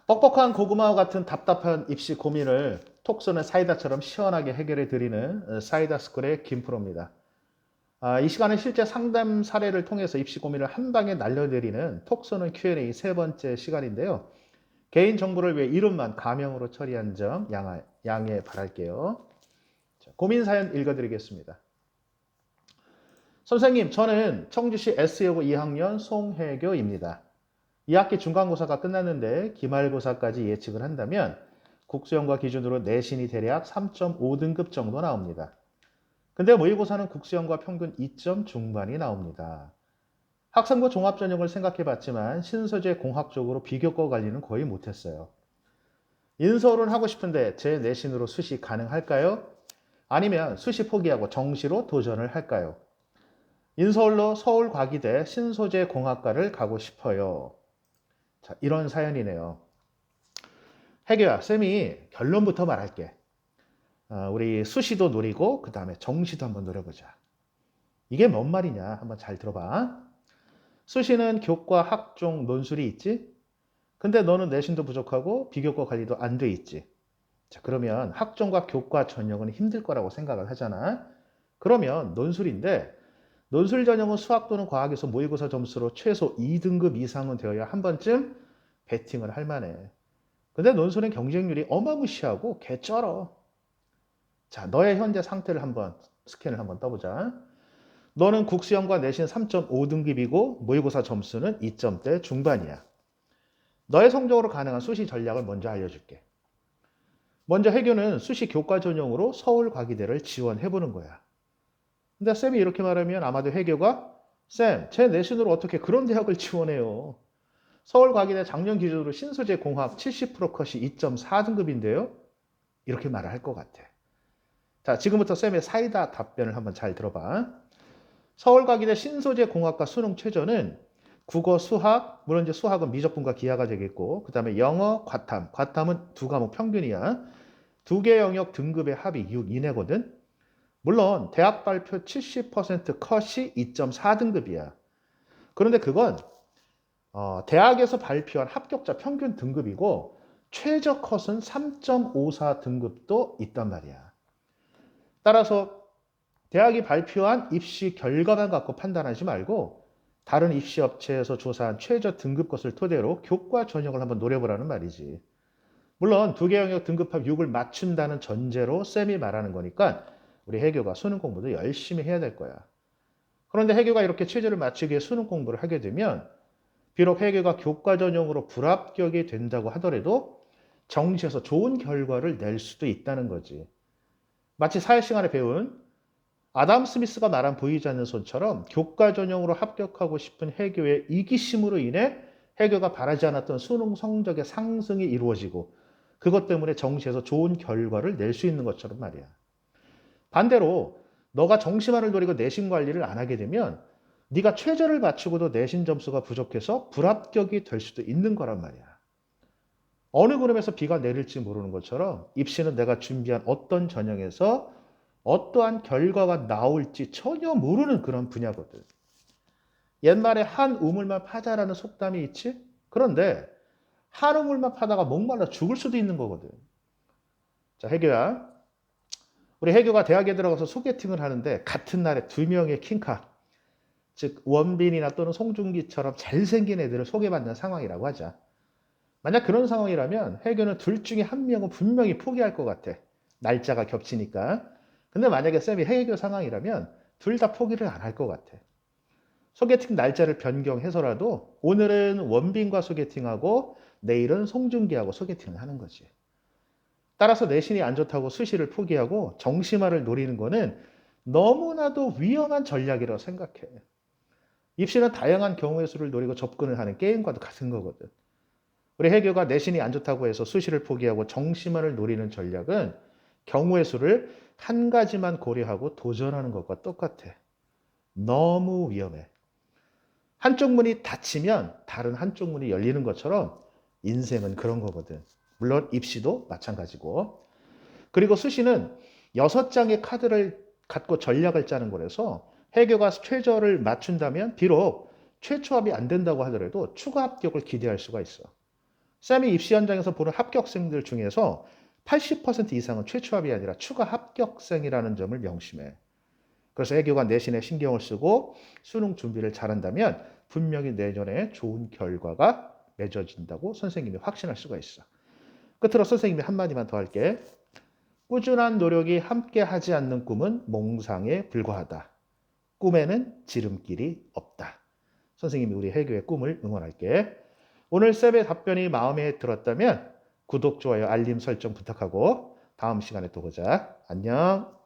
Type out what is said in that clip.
뻑뻑한 고구마와 같은 답답한 입시 고민을 톡 쏘는 사이다처럼 시원하게 해결해 드리는 사이다 스쿨의 김프로입니다. 이 시간은 실제 상담 사례를 통해서 입시 고민을 한 방에 날려드리는 톡 쏘는 Q&A 세 번째 시간인데요. 개인 정보를 위해 이름만 가명으로 처리한 점 양해 바랄게요. 자, 고민 사연 읽어드리겠습니다. 선생님, 저는 청주시 S여고 2학년 송혜교입니다. 2학기 중간고사가 끝났는데 기말고사까지 예측을 한다면 국수형과 기준으로 내신이 대략 3.5등급 정도 나옵니다. 근데 모의고사는 국수형과 평균 2점 중반이 나옵니다. 학생부 종합전형을 생각해봤지만 신소재 공학적으로 비교과 관리는 거의 못했어요. 인서울은 하고 싶은데 제 내신으로 수시 가능할까요? 아니면 수시 포기하고 정시로 도전을 할까요? 인서울로 서울과기대 신소재 공학과를 가고 싶어요. 자, 이런 사연이네요. 혜교야, 쌤이 결론부터 말할게. 우리 수시도 노리고 그 다음에 정시도 한번 노려보자. 이게 뭔 말이냐? 한번 잘 들어봐. 수시는 교과, 학종, 논술이 있지? 근데 너는 내신도 부족하고 비교과 관리도 안 돼 있지. 자, 그러면 학종과 교과 전형은 힘들 거라고 생각을 하잖아. 그러면 논술인데 논술 전형은 수학 또는 과학에서 모의고사 점수로 최소 2등급 이상은 되어야 한 번쯤 베팅을 할 만해. 근데 논술은 경쟁률이 어마무시하고 개쩔어. 자, 너의 현재 상태를 한번 스캔을 한번 떠보자. 너는 국수형과 내신 3.5등급이고 모의고사 점수는 2점대 중반이야. 너의 성적으로 가능한 수시 전략을 먼저 알려줄게. 먼저 해교는 수시 교과 전형으로 서울과기대를 지원해보는 거야. 근데 쌤이 이렇게 말하면 아마도 해교가 쌤, 제 내신으로 어떻게 그런 대학을 지원해요? 서울과기대 작년 기준으로 신소재 공학 70% 컷이 2.4등급인데요? 이렇게 말을 할 것 같아. 자, 지금부터 쌤의 사이다 답변을 한번 잘 들어봐. 서울과기대 신소재 공학과 수능 최저는 국어, 수학, 물론 이제 수학은 미적분과 기하가 되겠고, 그 다음에 영어, 과탐은 두 과목 평균이야. 두 개 영역 등급의 합이 6 이내거든. 물론 대학 발표 70% 컷이 2.4등급이야. 그런데 그건 대학에서 발표한 합격자 평균 등급이고 최저 컷은 3.54등급도 있단 말이야. 따라서 대학이 발표한 입시 결과만 갖고 판단하지 말고 다른 입시 업체에서 조사한 최저 등급 것을 토대로 교과 전형을 한번 노려보라는 말이지. 물론 두 개 영역 등급합 6을 맞춘다는 전제로 쌤이 말하는 거니까 우리 해교가 수능 공부도 열심히 해야 될 거야. 그런데 해교가 이렇게 최저를 맞추기 위해 수능 공부를 하게 되면 비록 해교가 교과 전형으로 불합격이 된다고 하더라도 정시에서 좋은 결과를 낼 수도 있다는 거지. 마치 사회시간에 배운 아담 스미스가 말한 보이지 않는 손처럼 교과 전형으로 합격하고 싶은 해교의 이기심으로 인해 해교가 바라지 않았던 수능 성적의 상승이 이루어지고 그것 때문에 정시에서 좋은 결과를 낼 수 있는 것처럼 말이야. 반대로 너가 정시만을 노리고 내신 관리를 안 하게 되면 네가 최저를 맞추고도 내신 점수가 부족해서 불합격이 될 수도 있는 거란 말이야. 어느 그룹에서 비가 내릴지 모르는 것처럼 입시는 내가 준비한 어떤 전형에서 어떠한 결과가 나올지 전혀 모르는 그런 분야거든. 옛말에 한 우물만 파자라는 속담이 있지? 그런데 한 우물만 파다가 목말라 죽을 수도 있는 거거든. 자, 해교야. 우리 해교가 대학에 들어가서 소개팅을 하는데 같은 날에 두 명의 킹카, 즉 원빈이나 또는 송중기처럼 잘생긴 애들을 소개받는 상황이라고 하자. 만약 그런 상황이라면 해교는 둘 중에 한 명은 분명히 포기할 것 같아. 날짜가 겹치니까. 근데 만약에 쌤이 해교 상황이라면 둘 다 포기를 안 할 것 같아. 소개팅 날짜를 변경해서라도 오늘은 원빈과 소개팅하고 내일은 송중기하고 소개팅을 하는 거지. 따라서 내신이 안 좋다고 수시를 포기하고 정시만을 노리는 거는 너무나도 위험한 전략이라고 생각해. 입시는 다양한 경우의 수를 노리고 접근을 하는 게임과도 같은 거거든. 우리 해교가 내신이 안 좋다고 해서 수시를 포기하고 정시만을 노리는 전략은 경우의 수를 한 가지만 고려하고 도전하는 것과 똑같아. 너무 위험해. 한쪽 문이 닫히면 다른 한쪽 문이 열리는 것처럼 인생은 그런 거거든. 물론 입시도 마찬가지고. 그리고 수시는 6장의 카드를 갖고 전략을 짜는 거라서 해교가 최저를 맞춘다면 비록 최초합이 안 된다고 하더라도 추가 합격을 기대할 수가 있어. 쌤이 입시 현장에서 보는 합격생들 중에서 80% 이상은 최초합이 아니라 추가 합격생이라는 점을 명심해. 그래서 애교가 내신에 신경을 쓰고 수능 준비를 잘한다면 분명히 내년에 좋은 결과가 맺어진다고 선생님이 확신할 수가 있어. 끝으로 선생님이 한마디만 더 할게. 꾸준한 노력이 함께 하지 않는 꿈은 몽상에 불과하다. 꿈에는 지름길이 없다. 선생님이 우리 해교의 꿈을 응원할게. 오늘 쌤의 답변이 마음에 들었다면 구독, 좋아요, 알림 설정 부탁하고 다음 시간에 또 보자. 안녕.